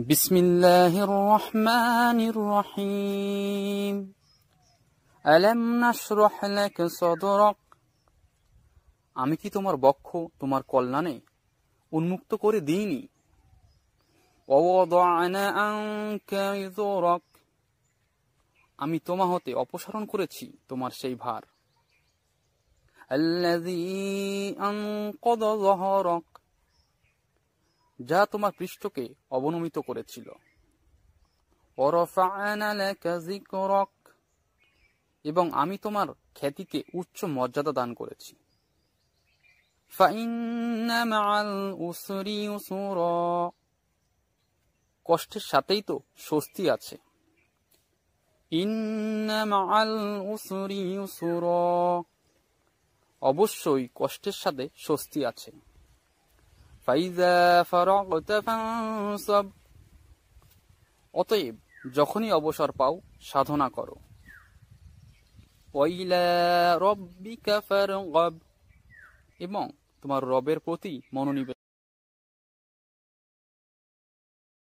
বিসমিল্লাহির রহমানির রহিম। আলাম নাশরাহ লাকা সাদরাক। আমি কি তোমার বক্ষ তোমার কল্যাণে উন্মুক্ত করে দিইনি? ওয়াদা'না আনকা ইযরাক। আমি তোমা হতে অপসারণ করেছি তোমার সেই ভার। আল্লাযী আনকাযা যাহরাক। যা তোমার পৃষ্ঠকে অবনমিত করেছিল। ওয়ারাফা'না লাকা যিকরাক। এবং আমি তোমার খ্যাতিকে উচ্চ মর্যাদা দান করেছি। ফাইন্না মা'আল উসরি ইউসরা। কষ্টের সাথেই তো স্বস্তি আছে। ইন্না মা'আল উসরি ইউসরা। অবশ্যই কষ্টের সাথে স্বস্তি আছে। ফাইযা ফারাগতা ফানসাব। অতএব যখনই অবসর পাও সাধনা করো। ওয়াইলা রাব্বিকা ফারগাব। এবং তোমার রবের প্রতি মনোনিবেশ